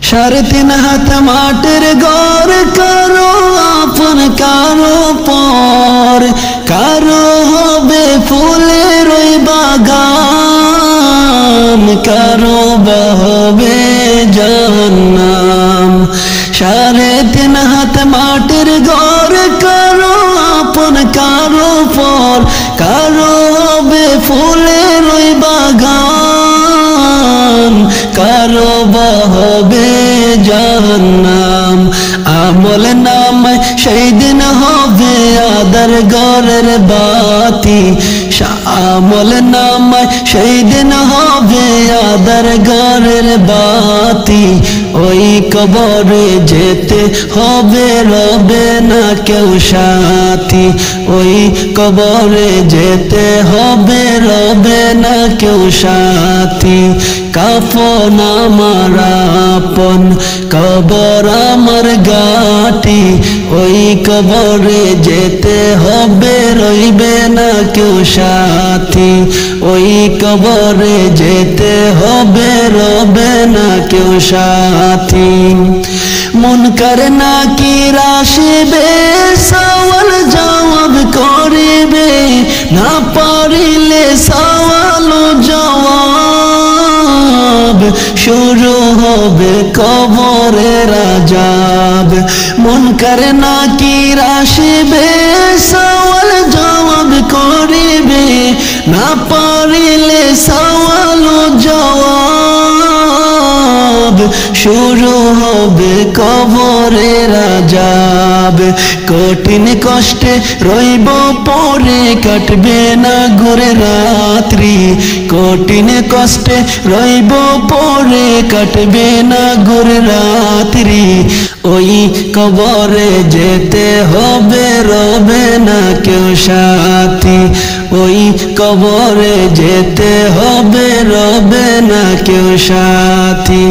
3.5 মাটির ঘর কারো আপন কারো পর, কারো হবে ফুলের ওই বাগান, কারো বা হবে জাহান্নাম। 3.5 মাটির ঘর কারো আপন কারো পর, কারো হবে ফুলের ওই বাগান, কারো বা হবে জাহান্নাম। আমল নামায় সেই দিন হবে আদার ঘরের বাতি, আমল নামায় সেই দিন হবে আদার ঘরের বাতি। ওই কবরে যেতে হবে রবে না কেউ সাথী, ওই কবরে যেতে হবে রবে না কেউ সাথী। কাফন আমার আপন কবর আমার গাটি, ওই কবরে যেতে হবে রইবে না কেউ সাথী, ওই কবরে যেতে হবে রবে না কেউ সাথী। মুনকার নাকির আসিবে সওয়াল জবাব করিবে, না পারিলে সওয়াল জবাব, শুরু হবে কবরের আযাব। মুনকার নাকির আসিবে সওয়াল জবাব করিবে, না পারিলে সওয়াল জবাব, শুরু হবে কবরের আযাব। কঠিন কষ্টে রইব পরে কাটবে না ঘুরে রাত্রি, কঠিন কষ্টে রইব পরে কাটবে না ঘুরে রাত্রি। ওই কবরে যেতে হবে রবে না কেউ সাথী, ওই কবরে যেতে হবে রবে না কেউ সাথী।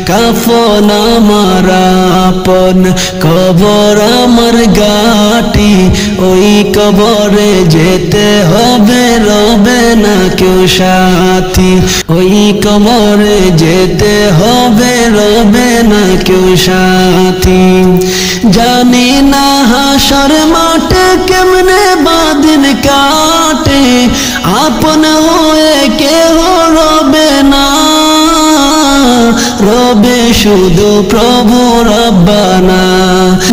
কাফন আমার আপন কবর আমার গাটি, ওই কবরে যেতে হবে রবে না কেউ সাথী, ওই কবরে যেতে হবে রবে না কেউ সাথী। জানি না হাসর মাঠে কেমনে বাদিন কাটে, আপন হয়ে কেহ রবে না, রবে শুধু প্রভু রব্বানা।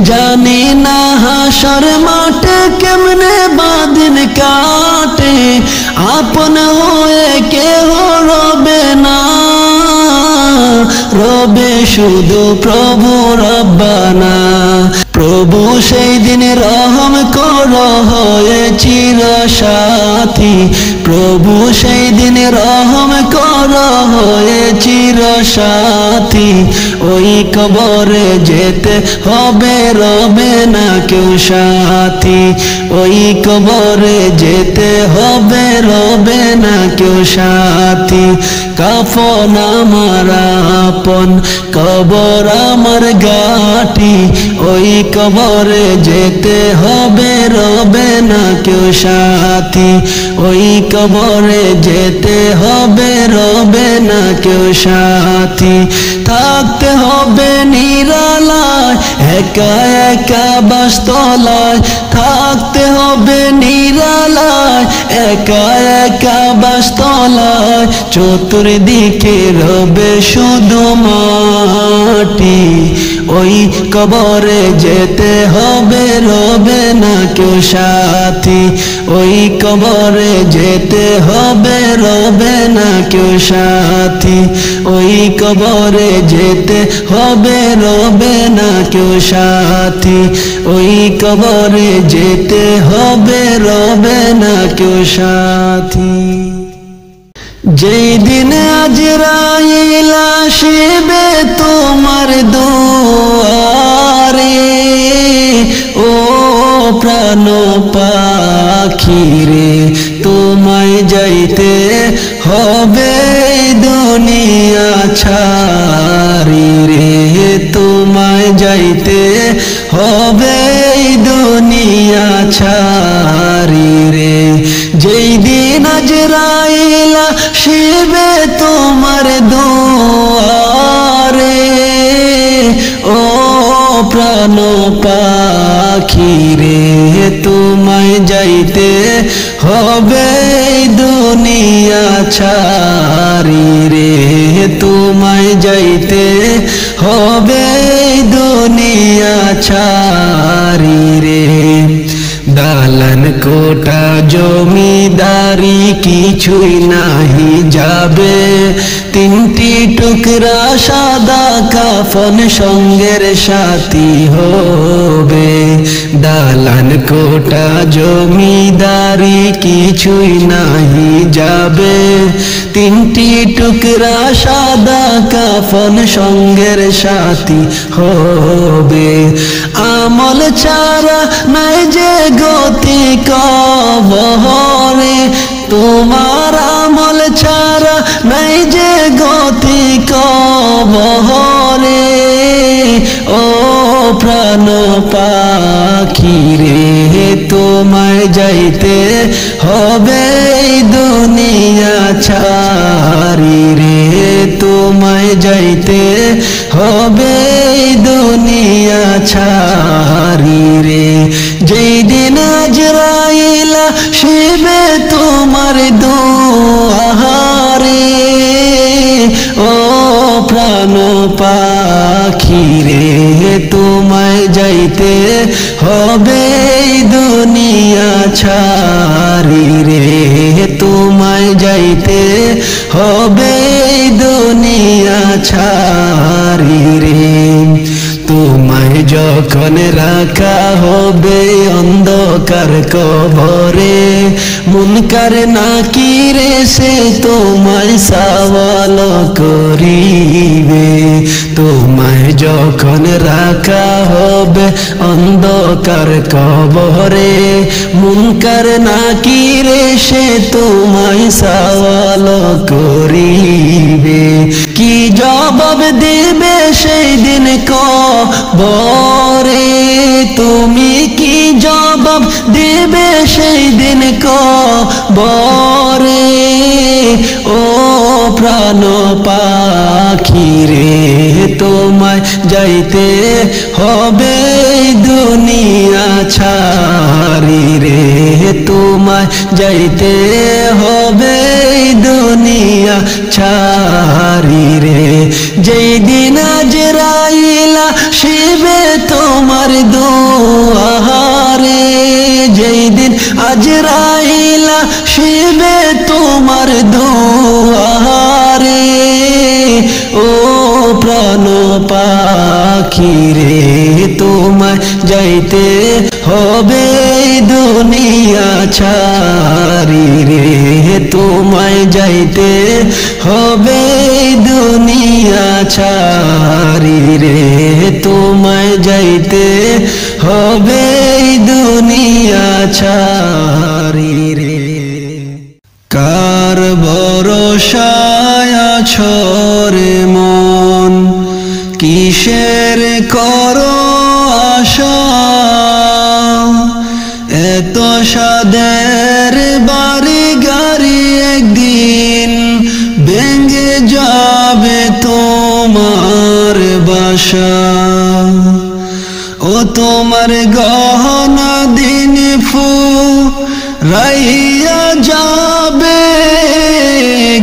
জানি না হাসর মাঠে কেমনে বাদিন কাটে, আপন হয়ে কেহ রবে না, রবে শুধু প্রভু রব্বানা। প্রভু সেই দিন রহম কর হয়ে চির সাথী, প্রভু সেই দিন রহম কর হয়ে চির সাথী। ওই কবরে যেতে হবে রবে না কেউ সাথী, ওই কবরে যেতে হবে রবে না কেউ সাথী। কাফন আমার আপন কবর আমার গাটি, ওই কবরে যেতে হবে রবে না কেউ সাথী, ওই কবরে যেতে হবে রবে না কেউ সাথী। থাকতে হবে নিরালায় একা একা বাসতলায়, থাকতে হবে নিরালায় একা একা বাসতলায়। চতুর্দিকে রবে শুধু মাটি, ওই কবরে যেতে হবে রবে না কেউ সাথী, ওই কবরে যেতে হবে রবে না কেউ সাথী, ওই কবরে যেতে হবে রবে না কেউ সাথী, ওই কবরে যেতে হবে রবে না কেউ সাথী। যেই দিন আজরাইল আসিবে তোমার দুয়ারে, ও প্রাণ পাখি রে তোমায় যাইতে হবে দুনিয়া ছাড়ি রে, তোমায় যাইতে হবে দুনিয়া ছাড়ি রে। যেই দিন আজরাইল আসিবে তোমার দুয়ারে, প্রাণ পাখি রে তোমায় যাইতে হবে দুনিয়া ছাড়ি রে তোমায় যাইতে হবে দুনিয়া ছাড়ি রে দালান কোটা জমিদারি কিছুই নাহি যাবে তিনটি টুকরা সাদা কাফন সঙ্গের সাথী হবে দালান কোটা জমিদারি কিছুই নাহি যাবে তিনটি টুকরা সাদা কাফন সঙ্গের সাথী হবে আমল ছাড়া নাই যে গতি কবরে তোমার আমল ছাড়া নাই যে গতি কবরে ও প্রাণ পাখি রে তোমায় যাইতে হবে দুনিয়া ছাড়ি রে তোমায় যাইতে হবে দুনিয়া ছাড়ি রে যেই দিন আজরাইল আসবে তোমার দুয়ারে ও প্রাণ পাখি রে তোমায় যাইতে হবে দুনিয়া ছাড়ি রে তোমায় যাইতে হবে দুনিয়া ছাড়ি রে তোমায় যখন রাখা হবে অন্ধকার কবরে মুনকার নাকিরে সে তোমায় সওয়াল করিবে তোমায় যখন রাখা হবে অন্ধকার কবরে মুনকার নাকিরে সে তোমায় সওয়াল করিবে কি জবাব দিবে সেই দিন কবরে তুমি কি জবাব দিবে সেই দিন কবরে ও প্রাণ পাখি রে তোমায় যাইতে হবে দুনিয়া ছাড়ি রে তোমায় যাইতে হবে দুনিয়া ছাড়ি রে যেই দিন আজরাইল আসবে তোমার দুয়ারে যেই দিন আজরাইল আসবে তোমার দুয়ারে ও প্রাণ পাখি রে তোমায় যাইতে হবে দুনিয়া ছাড়ি রে তোমায় যাইতে হবে দুনিয়া ছাড়ি রে তোমায় যাইতে হবে দুনিয়া ছাড়ি রে কার ভরসায় আছো রে মন কিসের করো আশা এত সাদের বাড়ি গাড়ি একদিন ভেঙে যাবে তোমার বাসা ও তোমার গহনা দিন ফুরাইয়া যাবে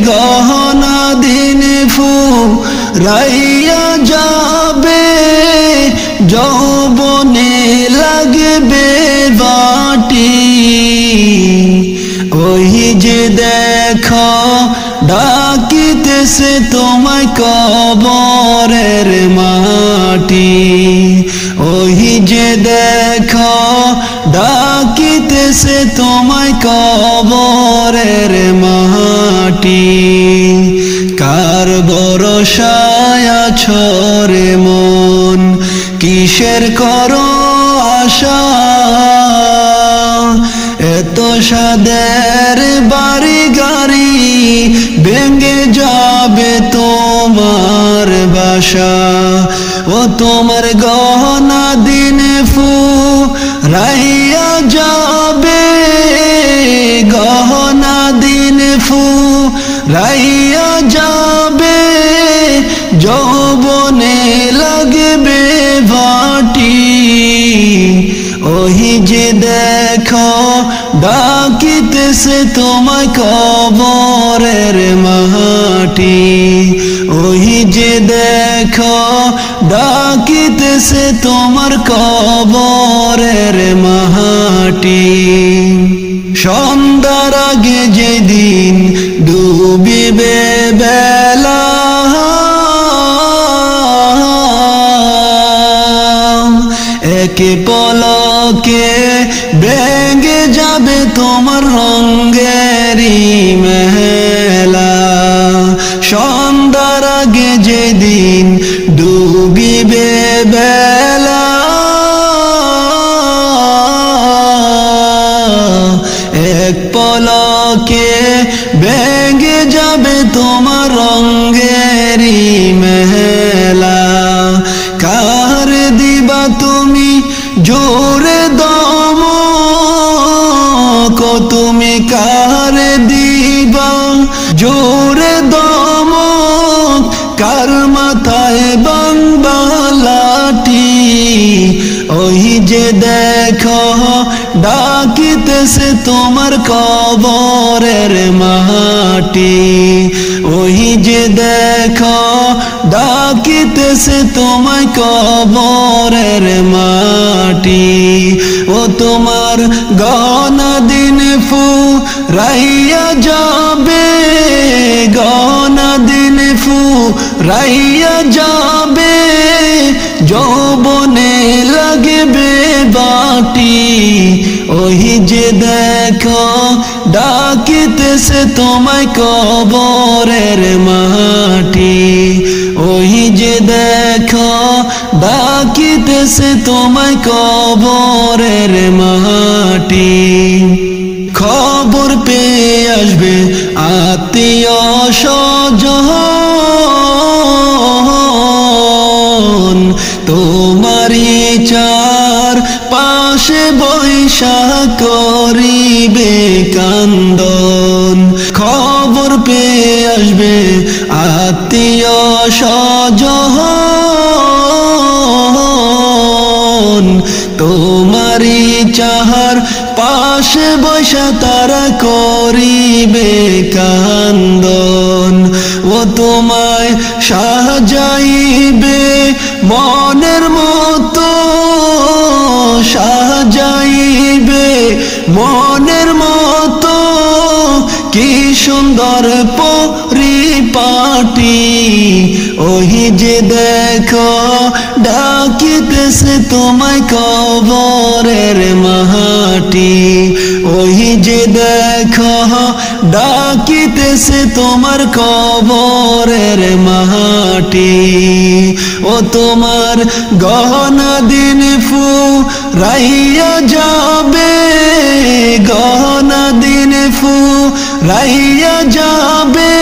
গহনা দিন ফুরাইয়া যাবে যৌবনে লাগবে বাটি ওই যে দেখো ডাকিতেছে তোমায় কবরের মাটি ওই যে দেখো ডাকিতেছে তোমায় কবরের মাটি কার ভরসায় আছো রে মন কিসের করো আশা এত সাদের বাড়ি গাড়ি ভেঙে যাবে তোমার বাসা ও তোমার গহনা দিন ফুরাইয়া যাবে গহনা দিন ফুরাইয়া যাবে যৌবনে লাগবে ভাটি যে দেখো ডাকিতেছে তোমায় কবরের মাটি, ওই যে দেখো ডাকিতেছে তোমার কবরের মাটি। সন্ধ্যার আগে যেদিন ডুবিবে বেলা, একে পলকে ভেঙে যাবে তোমার রঙেরই মেলা। সন্ধ্যার আগে যেদিন ডুবিবে বেলা, এক পলকে ভেঙে যাবে তোমার রঙেরই মেলা। কার দিবা তুমি জোরে দম, তুমি কার দিবা জোরে দম, কার মাথায় বাংবা লাঠি, ওই যে দেখো ডাকিতেছে তোমার কবরের মাটি, ওই যে দেখো ডাকিতেছে তোমায় কবরের মাটি। ও তোমার গহনা দিন ফুরাইয়া যাবে, গহনা দিন ফুরাইয়া যাবে, যৌবনে লাগবে বাটি, ওই যে দেখো ডাকিতেছে তোমায় কবরের মাটি, ওই যে দেখো ডাকিতেছে তোমায় কবরের মাটি। খবর পেয়ে আসবে আত্মীয় স্বজন, তোমারই চার পাশে বৈশা করিবে কান্দন। খবর পেয়ে আসবে আত্মীয় স্বজন, তোমারই চাহার পাশে বৈশা তারা করিবে কান্দন। ও তোমায় সাজাইবে মনের মতো, সাজাইবে মনের মতো, কি সুন্দর পরিপাটি, ওই যে দেখো ডাকিতেছে তোমায় কবরের মাটি, ওই যে দেখো ডাকিতেছে তোমার কবরের মাটি। ও তোমার গহনা দিন ফুরাইয়া যাবে, গহনা দিন ফুরাইয়া যাবে,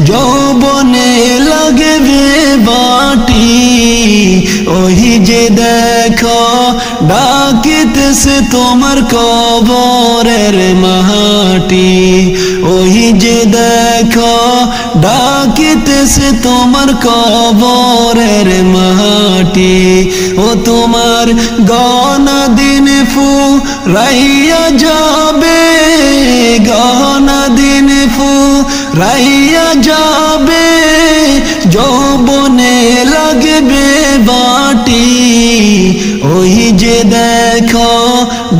যৌবনে লাগবে বাটি, ওই যে দেখো ডাকিতেছে তোমার কবরের মাটি, ওই যে দেখো ডাকিতেছে তোমার কবরের মাটি। ও তোমার গহনা দিন ফুরাইয়া যাবে, গহনা দিন ফুরাইয়া যাবে, যৌবনে লাগবে বাটি, ওই যে দেখো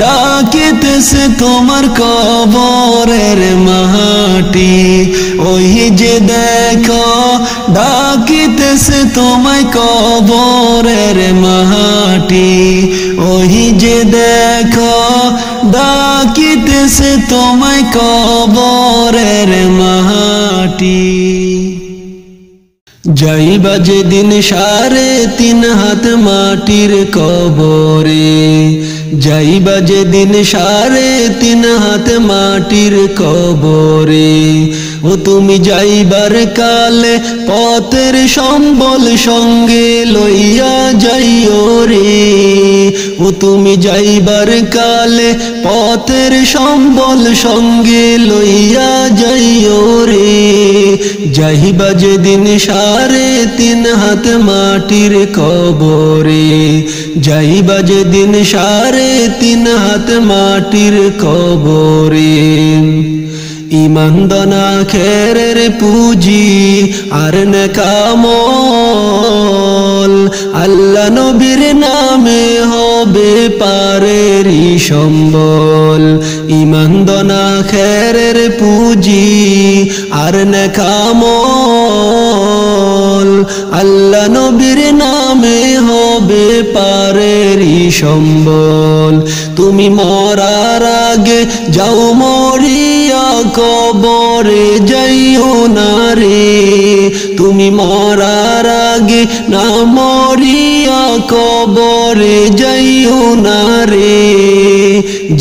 ডাকিতেছে তোমার কবরের মাটি, ওই যে দেখো ডাকিতেছে তোমায় কবরের মাটি, ওই যে দেখো ডাকিতেছে তোমায় কবরের মাটি। যাইবা যেদিন 3.5 হাত মাটির কবরে, যাইবা যেদিন 3.5 হাত মাটির কবরে, ও তুমি যাইবার কালে পথের সম্বল সঙ্গে লইয়া যাইও রে, ও ও তুমি যাইবার কালে পথের সম্বল সঙ্গে লইয়া যাইও রে যাইবা যেদিন 3.5 হাত মাটির কবরে যাইবা যেদিন 3.5 হাত মাটির কবরে ঈমান দানা খেরের পুঁজি আর নেকামল আল্লাহ নবীর নামে হবে পারেরই সম্বল ঈমান দানা খেরের পুঁজি আর নেকামল আল্লাহ নবীর নামে হবে পারেরই সম্বল তুমি মরার আগে যাও মরিয়া কবরে যাইও না রে তুমি মরার আগে না মরিয়া কবরে যাইও না রে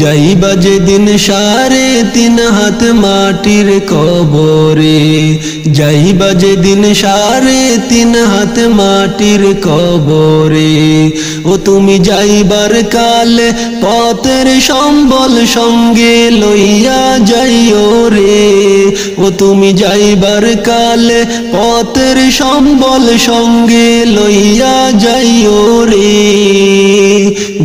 যাইবা যেদিন 3.5 হাত মাটির কবরে যাইবা যেদিন 3.5 হাত মাটির কবরে ও তুমি যাইবার কালে পথের সম্বল সঙ্গে লইয়া যাইও রে ও তুমি যাইবার কালে পথের সম্বল সঙ্গে লইয়া যাইও রে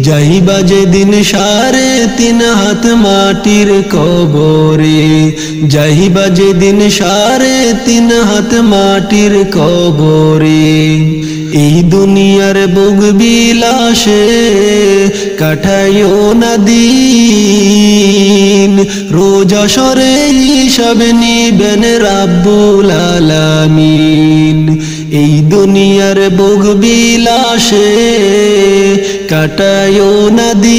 যাইবা যেদিন 3.5 হাত মাটির কবরে যাইবা যেদিন 3.5 হাত মাটির কবরে এই দুনিয়ার ভোগ বিলাসে কাটাইও না দিন রোজ হাশরে হিসাব নিবেন রাব্বুল আলামিন এই দুনিয়ার ভোগ বিলাসে কাটাইও না দিন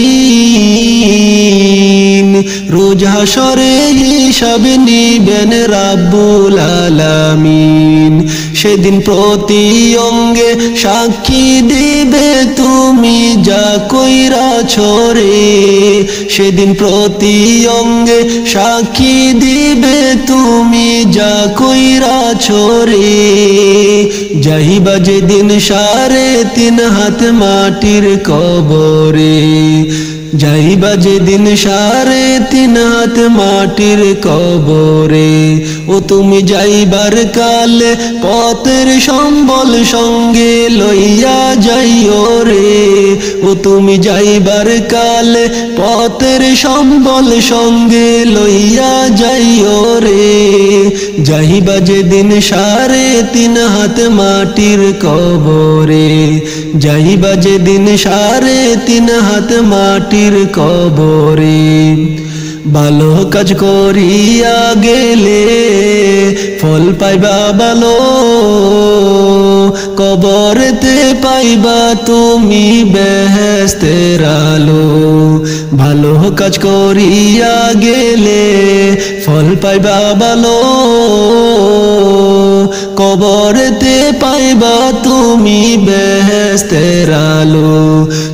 রোজ হাশরে হিসাব নিবেন রাব্বুল আলামিন সেদিন প্রতি অঙ্গে সাক্ষী দিবে তুমি যা কইরাছো রে সেদিন প্রতি অঙ্গে সাক্ষী দিবে তুমি যা কইরাছো রে যাইবা যেদিন 3.5 হাত মাটির কবরে যাইবা যেদিন 3.5 হাত মাটির কবরে ও তুমি যাইবার কালে পথের সম্বল সঙ্গে লইয়া যাইও রে ও তুমি যাইবার কালে পথের সম্বল সঙ্গে লইয়া যাইও রে যাইবা যেদিন 3.5 হাত মাটির কবরে যাইবা যেদিন 3.5 হাত মাটির কবরে ভালো কাজ করিয়া গেলে ফল পাইবা ভালো কবরেতে পাইবা তুমি বেহেশতের আলো ভালো কাজ করিয়া গেলে ফল পাইবা ভালো কবরেতে পাইবা তুমি বেহেশতের আলো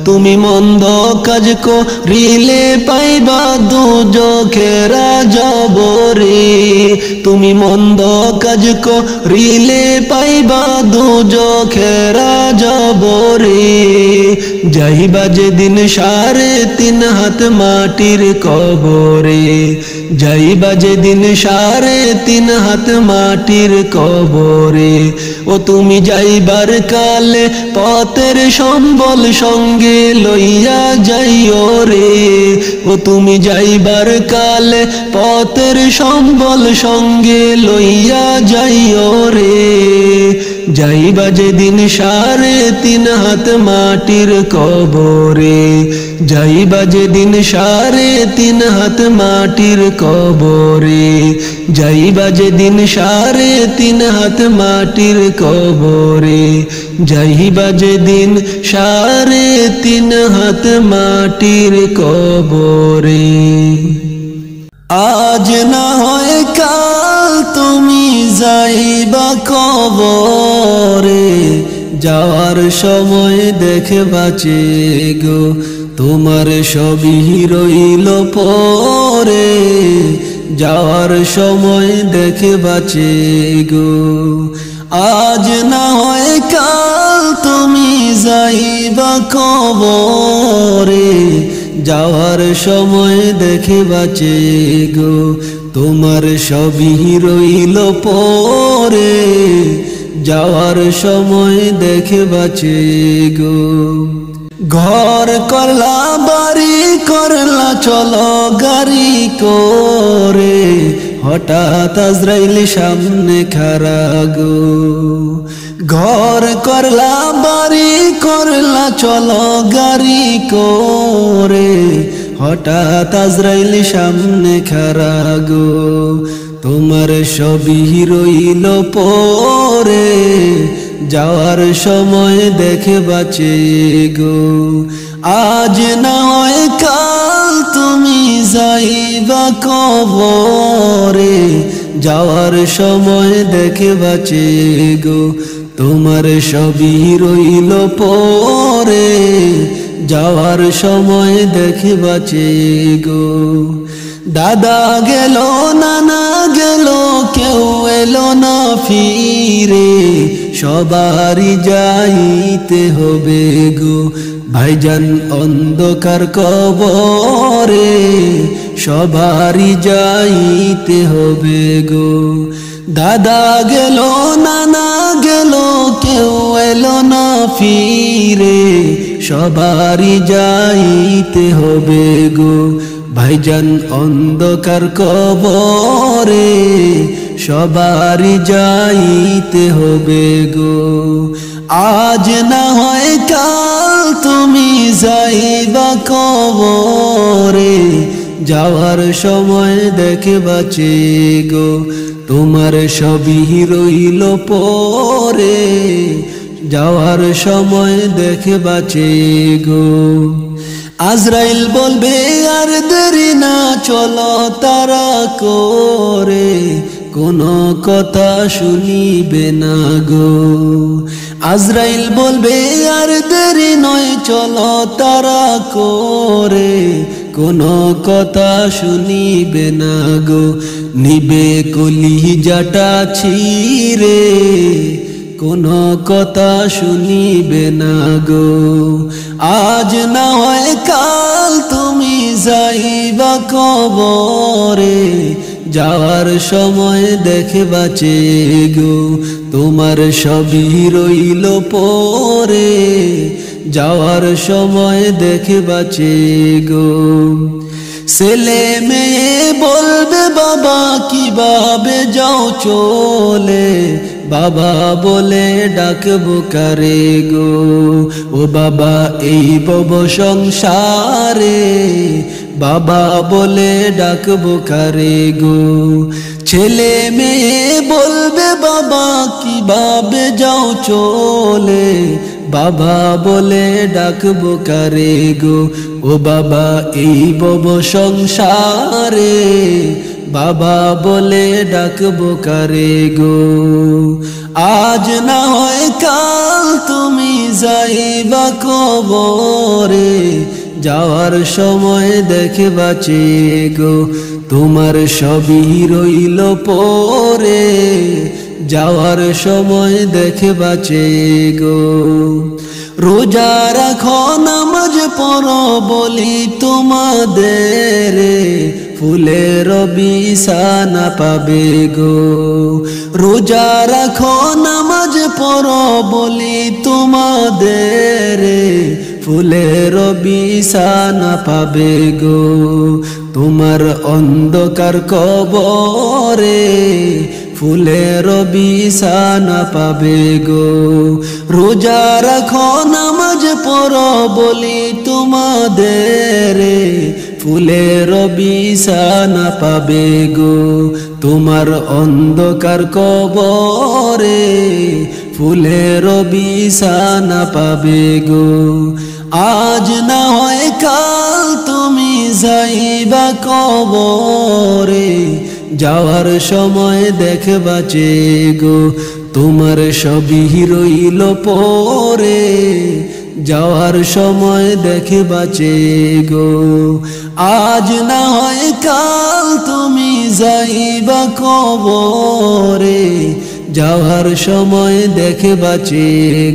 তুমি মন্দ কাজ করিলে পাইবা দুজখের আযাব রে তুমি মন্দ কাজ করিলে পাইবা দুজখের আযাব রে যাইবা যেদিন 3.5 হাত মাটির কবরে যাইবা যেদিন 3.5 হাত মাটির কবরে ও তুমি যাইবার কালে পথের সম্বল সঙ্গে লইয়া যাইও রে ও তুমি যাইবার কালে পথের সম্বল সঙ্গে লইয়া যাইও রে যাইবা যেদিন 3.5 হাত মাটির কবরে যাইবা যেদিন 3.5 হাত মাটির কবরে যাইবা যেদিন 3.5 হাত মাটির কবরে যাইবা যেদিন 3.5 হাত মাটির কবরে আজ না হয় কাল তুমি যাইবা কবরে যাওয়ার সময় দেখে বাঁচে গো তোমার সবই রইল পরে যাওয়ার সময় দেখে বাঁচে গো আজ না হয় কাল তুমি যাইবা কবরে, যাওয়ার সময় দেখে বাঁচে গো, তোমার সবই রইল পরে, যাওয়ার সময় দেখে বাঁচে গো। ঘর করলা বাড়ি করলা চলো গাড়ি করে, হঠাৎ আজরাইল সামনে খাড়া গো। ঘর করলা বাড়ি করলা চলো গাড়ি করে, হঠাৎ আজরাইল সামনে খাড়া গো, তোমার সবই রইল পরে, যাওয়ার সময় দেখে বাঁচে গো। আজ না হয় কাল তুমি যাইবা কবরে, যাওয়ার সময় দেখে বাঁচে গো, তোমার সবই রইল পরে, যাওয়ার সময় দেখে বাঁচে গো। দাদা গেল নানা গেল কেউ এলো না ফিরে, সবারই যাইতে হবে গো ভাইজান অন্ধকার কবরে, সবারই যাইতে হবে গো। দাদা গেল নানা গেল কেউ এলো না ফিরে, সবারই যাইতে হবে গো ভাইজান অন্ধকার কবরে, সবারই যাইতে হবে গো। আজ না হয় কাল তুমি যাইবা কবরে, যাওয়ার সময় দেখে বাঁচে গো, তোমার সবই রইল পরে, যাওয়ার সময় দেখে বাঁচে গো। আজরাইল বলবে আর দেরি না চলো তারা করে, কোনো কথা শুনিবে না গো। আজরাইল বলবে আর দেরি নয় চলো তারা করে, কোনো কথা শুনিবে না গো, নিবে কলিজাটা ছিঁড়ে, কোনো কথা শুনিবে না গো। আজ না হয় কাল তুমি যাইবা কবরে, যাওয়ার সময় দেখে বাঁচে গো, তোমার সবই রইল পরে, যাওয়ার সময় দেখে বাঁচে গো। ছেলে মেয়ে বলবে বাবা কিভাবে যাও চলে, বাবা বলে ডাকবো কারে গো, ও বাবা এই ভব সংসারে, বাবা বলে ডাকবো কারে গো। ছেলে মেয়ে বলবে বাবা কিভাবে যাও চলে, বাবা বলে ডাকবো কারে গো, ও বাবা এই ভব সংসারে, বাবা বলে ডাকবো কারে গো। আজ না হয় কাল তুমি যাইবা কবরে, যাওয়ার সময় দেখে বাঁচে গো, তোমার সবই রইল পরে, যাওয়ার সময় দেখে বাঁচে গো। রোজা রাখো নামাজ পড়ো বলি তোমাদের, ফুলের বিছানা পাবে গো। রোজা রাখো নামাজ পড়ো বলি তোমাদের, ফুলের বিছানা পাবে গো, তোমার অন্ধকার কবরে, ফুলের বিছানা পাবে গো। রোজা রাখো নামাজ পড়ো বলি তোমাদের, ফুলের বিছানা পাবে গো, তোমার অন্ধকার কবরে, ফুলের বিছানা পাবে গো। আজ না হয় কাল তুমি যাইবা কবরে, যাওয়ার সময় দেখে বাঁচে গো, তোমার সবই রইল পরে, যাওয়ার সময় দেখে বাঁচে গো। আজ না হয় কাল তুমি যাইবা কবরে, যাওয়ার সময় দেখে বাঁচে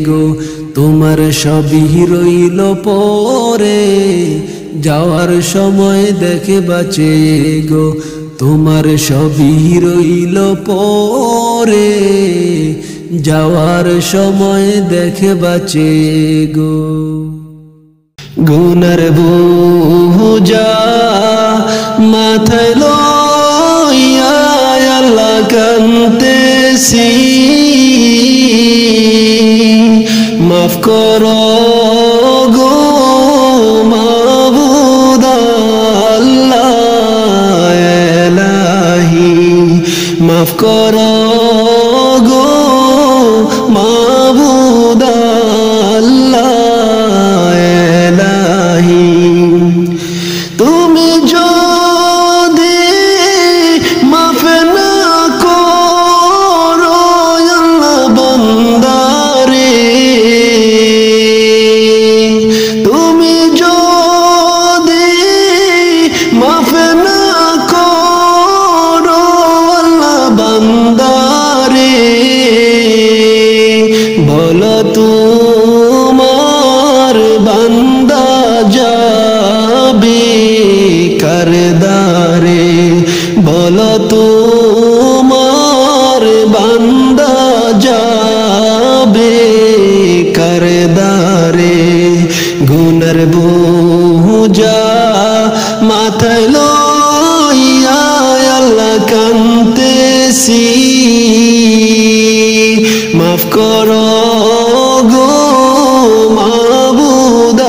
গো, তোমার সবই রইল পরে, যাওয়ার সময় দেখে বাঁচে গো। তোমার সবই রইল পরে, যাওয়ার সময় দেখে বাঁচে গো। গুনার বোঝা মাথায় লইয়া আল্লাহ কাঁদতেছি, মাফ করো গো মাবুদ আল্লাহ এলাহি, মাফ করো গো মাবুদ আল্লাহ এলাহি। তুমি যদি মাফ না করো আল্লাহ বান্দারে, তুমি যদি মাফ না করো আল্লাহ বান্দারে, বলো তোমার বান্দা যাবে কারদারে, বলো তোমার বান্দা যাবে কারদারে। গুনার বোঝা মাথায় লইয়া আল্লাহ কাঁদতেছি, মাফ করো গো মাবুদ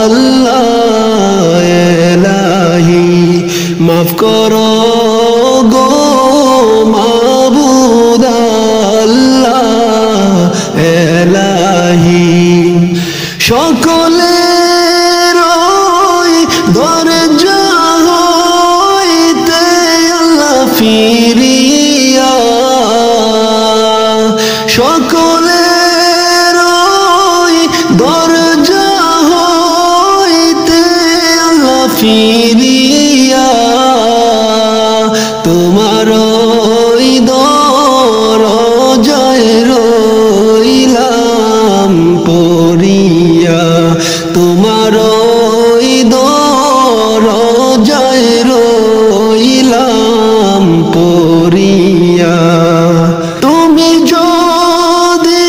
আল্লাহ এলাহি, মাফ করো গো মাবুদ আল্লাহ এলাহি। সকলের দরজা হইতে আল্লাহ ফিরিয়া, সকলের দরজা হইতে আল্লাহ ফিরিয়া, তোমার দরজায় রইলাম পড়িয়া, তোমার দরজায় রইলাম পড়িয়া। তুমি যদি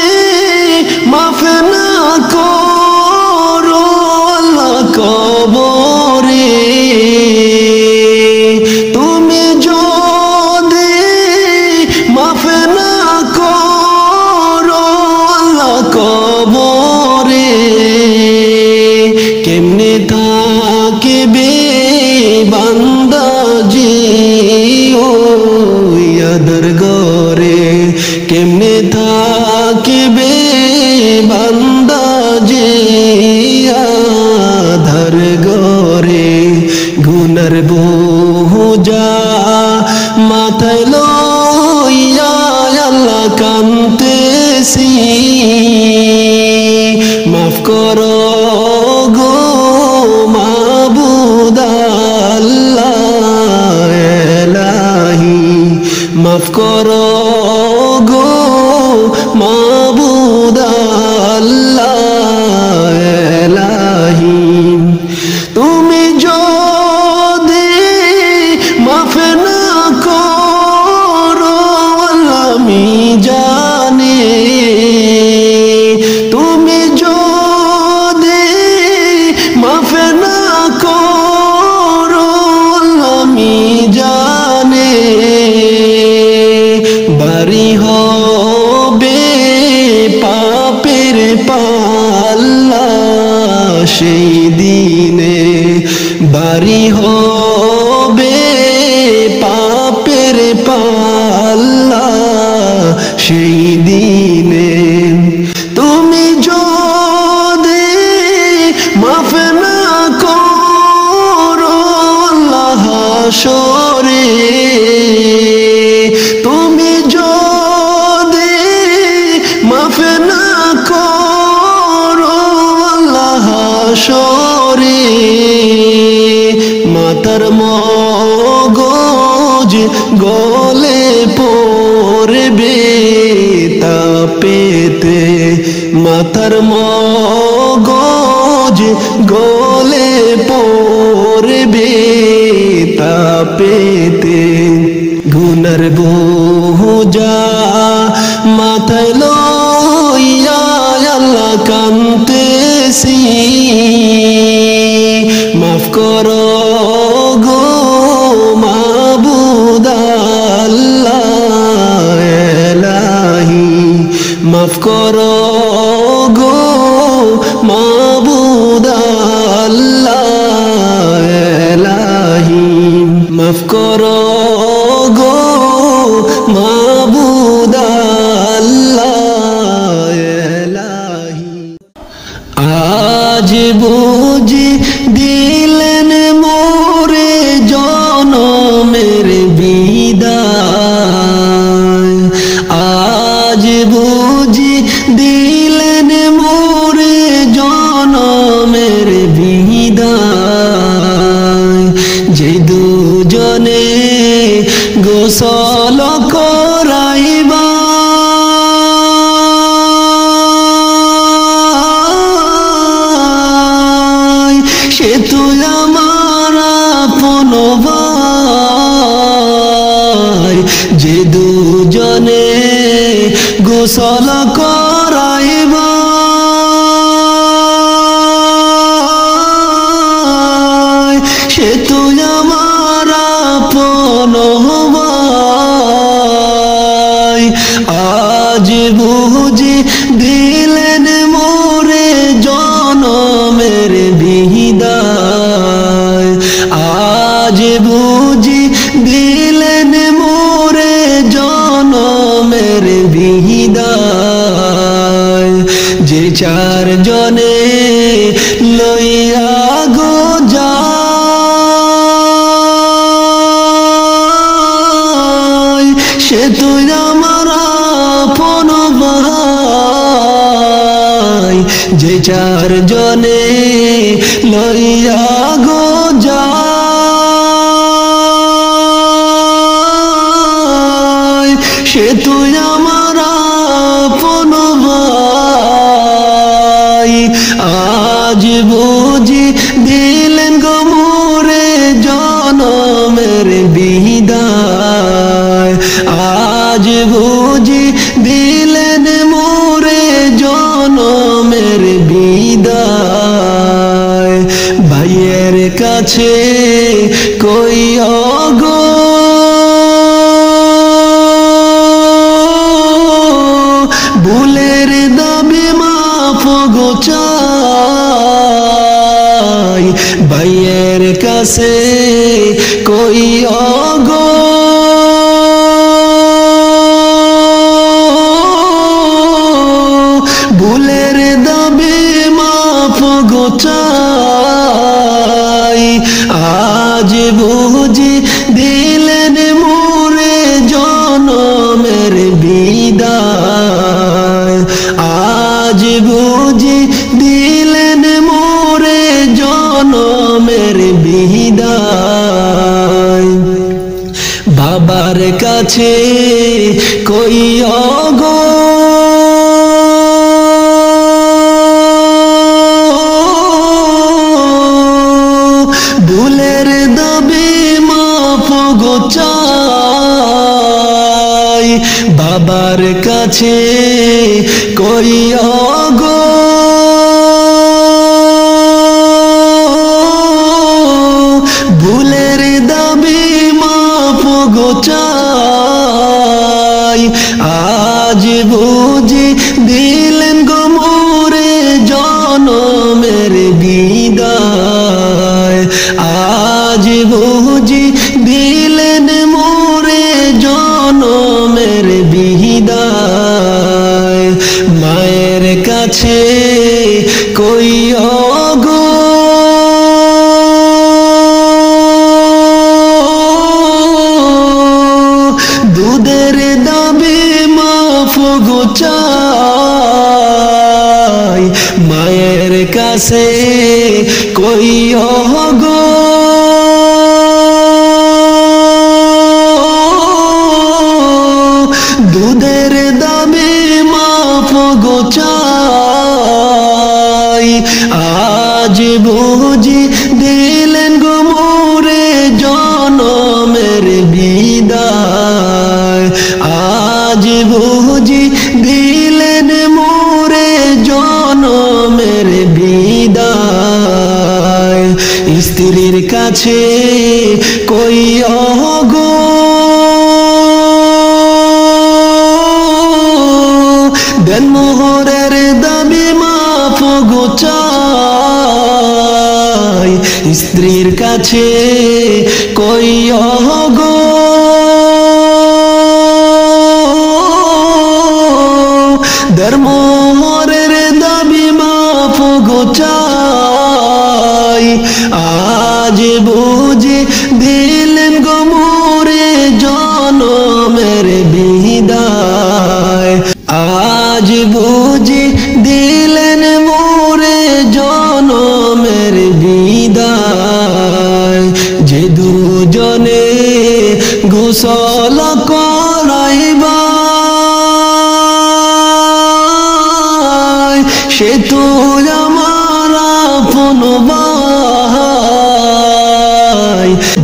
মাফ না করো আল্লাহ কবরে, তুমি যদি মাফ না করো আল্লাহ কবরে, কেমনে থাকবে বান্দা জি ওই আদর ঘরে, কেমনে থাকবে বান্দা জি আদর ঘরে। গুনার বোঝা মাথায় লইয়া আল্লাহ কাঁদতেছি, মাফ করো গো মাবুদ আল্লাহ এলাহি, মাফ করো গো মাবুদ আল্লাহ এলাহি। তুমি যদি মাফ না করো আল্লাহ মিজানে, তুমি যদি মাফ না করো আল্লাহ মিজানে, বাড়ি হবে পাপের পাল্লা সেই দিনে, বাড়ি হবে পাপের পাল্লা সেই দিনে। তুমি যদি মাফ না করো আল্লাহ হাশরে, তুমি যদি মাফ না করো আল্লাহ হাশরে, মাতার মগজ গলে পড়বে তাপেতে, মাথার মগজ গলে পড়বে তাপেতে গুনার বোঝা মাথায় লইয়া আল্লাহ কাঁদতেছি মাফ করো গো মাবুদ আল্লাহ এলাহি মাফ করো গো মাবুদ আল্লাহ এলাহি মাফ করো গো মাবুদ আল্লাহ এলাহি আজ বুঝি দিলেন মোরে জনমের বিদায় আজ বুঝি দিলেন মোরে জনমের বিদায় যে দুজনে গোসল করাইবা সে তুই আমার আপন ভাই যে দুজনে গোসল করাইবা সে তুই আমার আপন ভাই আজ বুঝি দিলেন মোরে জনমের বিদায় আজ বুঝি দিলেন মোরে জনমের বিদায় যে চার জনে লইয়া গো যায় সে তুই আমার আপন ভাই যে চার জনে লইয়া গো যায় সে তুই আমার আপন ভাই আজ বুঝি দিলেন গো মোরে জনমের বিদায় আজ বুঝি দিলেন মোরে জনমের বিদায় ভাইয়ের কাছে কই গো ভুলের দাবি মাফ গো চাই ভাইয়ের কাছে কই গো ভুলের দাবি মাফ গো চাই আজ বুঝি দিলেন মোরে জনমের বিদায় আজ বুঝি দিলেন মোরে জনমের বিদায় বাবার কাছে কই গো ভুলের দাবি মাফ গো চাই বাবার কাছে কই গো ভুলের দাবি মাফ গো চাই আজ বুঝি দিলেন গো মোরে জনমের বিদায় আজ বুঝি দিলেন মোরে জনমের বিদায় মায়ের কাছে কই গো দুধের দাবি মাফ গো চাই মায়ের কাছে কই গো দুধের দাবি মাফ গো চাই বুঝি দিলেন গো মোরে জনমের বিদায় আজ বুঝি দিলেন মোরে জনমের বিদায় স্ত্রীর কাছে কইও গো দেন মোহরের দাবি মাফ গো চাই স্ত্রীর কাছে কইও গো দেন মোহরের দাবি মাফ গো চাই আজ বুঝি দিলেন গো মোরে জনমের বিদায় আজ বুঝি দিলেন মোরে জনমের বিদায় যে দুজনে গোসল করাইবা সে তো আমার আপন ভাই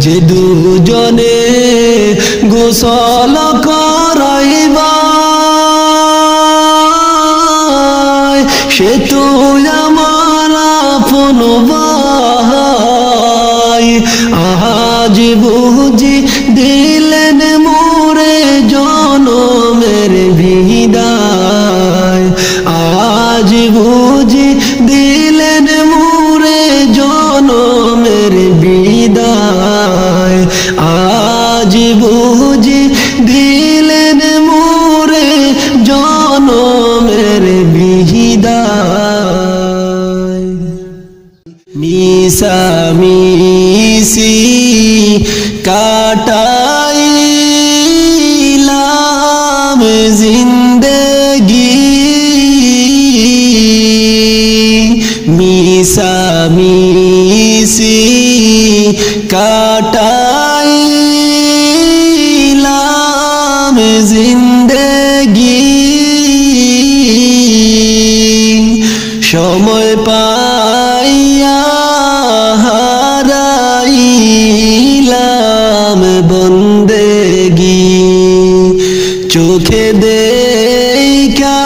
যে দুজনে গোসল করাইবা সে তো আমার আপন ভাই আজ বুঝি দিলেন মোরে জনমের বিদায় আজ বুঝি দিলেন মোরে জনমের বিদায় আজ বুঝি দিলেন মোরে জনমের বিদায় মিশামিশি কাটাইলাম জিন্দেগি মিশামিশি কাটাইলাম জিন্দেগি সময় পাইয়া হারাইলাম বন্দেগি চোখে দেখা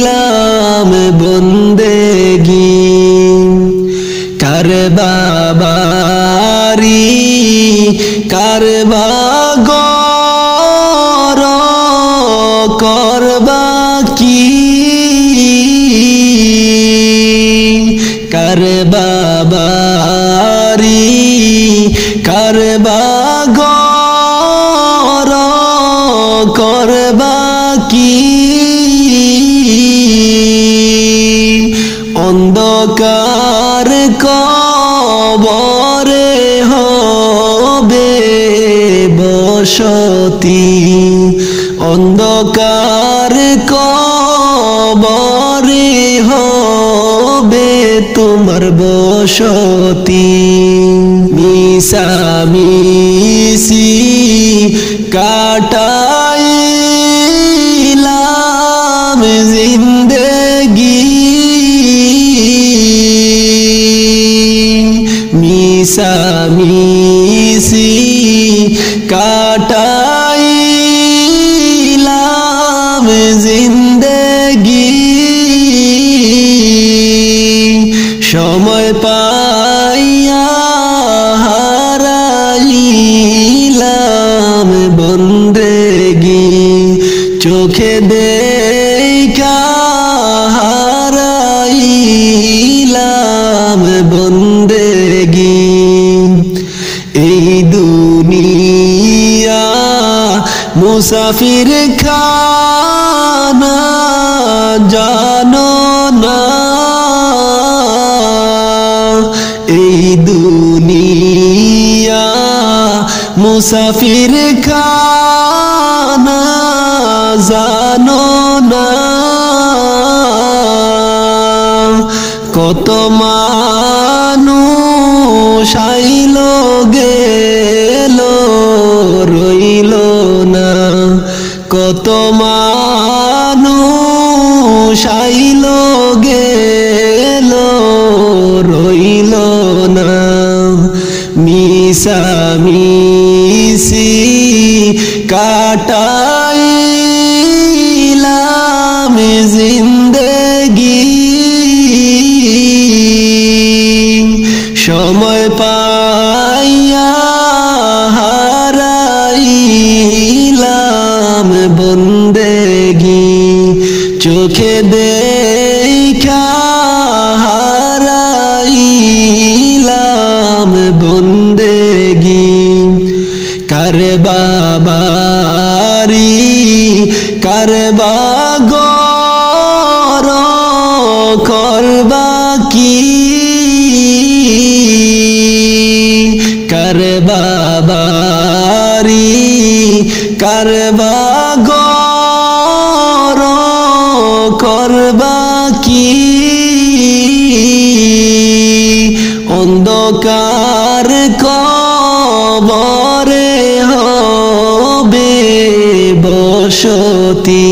হারাইলাম বন্দেগি কার বাবারি কার বাগর করবা কি কার বাবারি কার বাগর করবা কি অন্ধকার কবরে হবে বসতি অন্ধকার কবরে হবে তোমার বসতি মিশামিশি কাটাইলাম জিন্দেগি মিশামিশি কাটাইলাম জিন্দেগি সময় পাইয়া হারাইলাম বন্দেগি চোখে দেখা হারাইলাম বন্দেগি এই দুনিয়া মুসাফির খানা জানো না এই দুনিয়া মুসাফির খানা জানো না কত মানুষ আইল গেল রইল না কত মানুষ শাইল গেল রইল না মিশামিশি কাটাইলাম জিন্দেগি সময় পাইয়া হারাইলাম বন্দেগি চোখে দেখা হারাইলাম বন্দেগি কার বাবারি কার বাগর করবা কি কার বাবারি কার বাগর করবা কি অন্ধকার কবরে হবে বসতি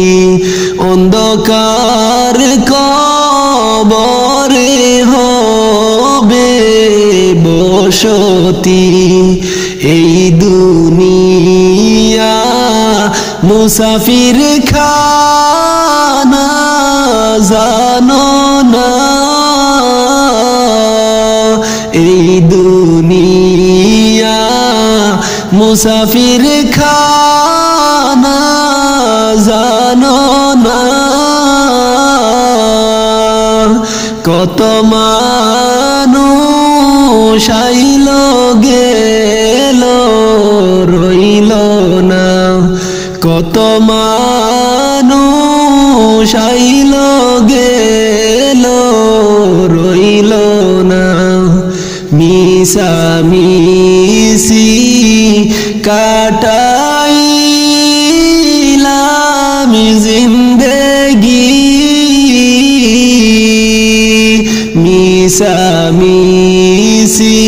অন্ধকার কবরে হবে বসতি এই দুনিয়া মুসাফির খানা জানো না এই দুনিয়া মুসাফির খানা জানো না কত মানুষ আইল গেল রইল না কত মানুষ আইল গেল রইল না মিশামিশি কাটাইলাম জিন্দেগি মিশামিশি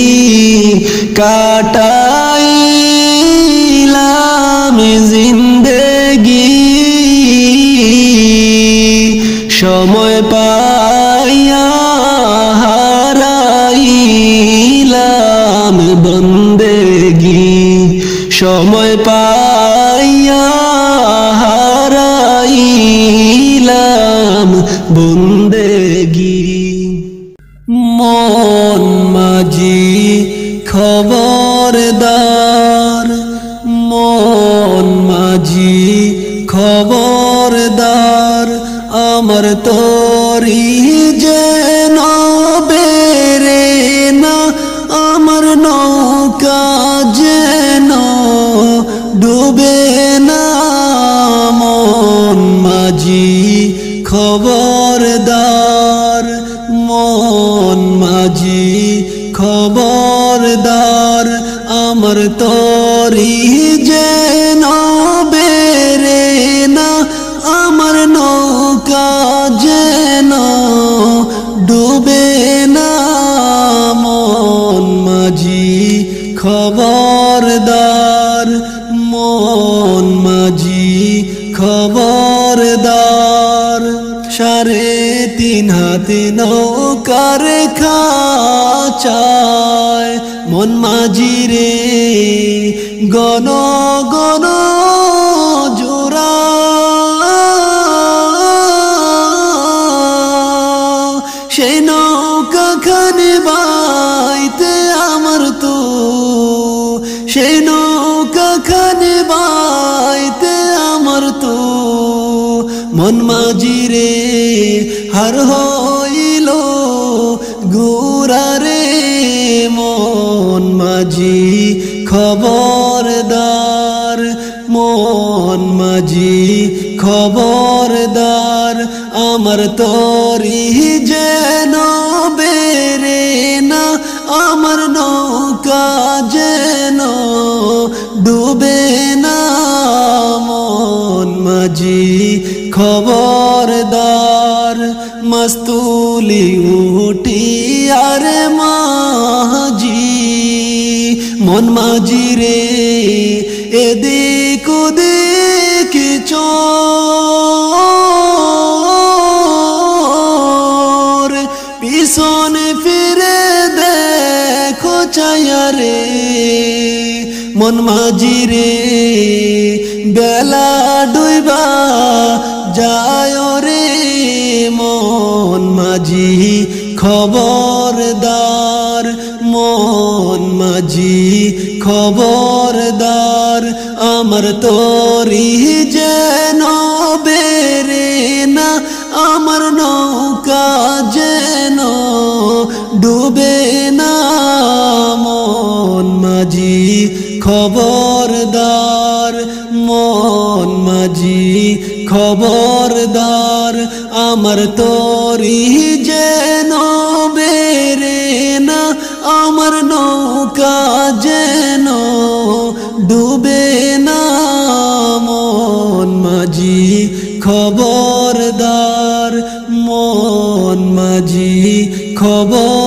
কাটাইলাম জিন্দেগি সময় পাইয়া হারাইলাম বন্দেগি সময় পাইয়া হারাইলাম বন্দেগি মন মাঝি খবরদার মন মাঝি খবরদার আমার তোরি যেন বেরে না আমার নৌকা যেন ডুবে না মন মাঝি খবরদার মন মাঝি খবরদার আমার তোরি যেন বেরে না আমার নৌকা যেন ডুবে না মন মাঝি খবরদার মন মাঝি খবরদার 3.5 হাতে নৌকার খাঁচায় মন মাঝি রে গণ গণ জোড়া সেই নৌকা খানে বাইতে আমার তো সেই নৌকা খানে বাইতে আমার তো মন মাঝি রে হার হইল গোরা রে মন মাঝি খবরদার মন মাঝি খবরদার আমার তোরি যেন বেরে না আমার নৌকা যেন ডুবে না মন মাঝি খবরদার মস্তুলি উঠি আরে মাঝি মন মাঝি রে এদিক ওদিক চল চায়া রে মন মাঝি রে বেলা ডুইবা যায় রে মন মাঝি খবরদার মন মাঝি খবরদার আমার তোরি যেন বেরে না আমার নৌকা যেন ডুবে না মন মাঝি খবরদার মন মাঝি খবরদার আমার তোরি যেন বেরে না আমার নৌকা যেন ডুবে না মন মাঝি খবরদার মন মাঝি খবর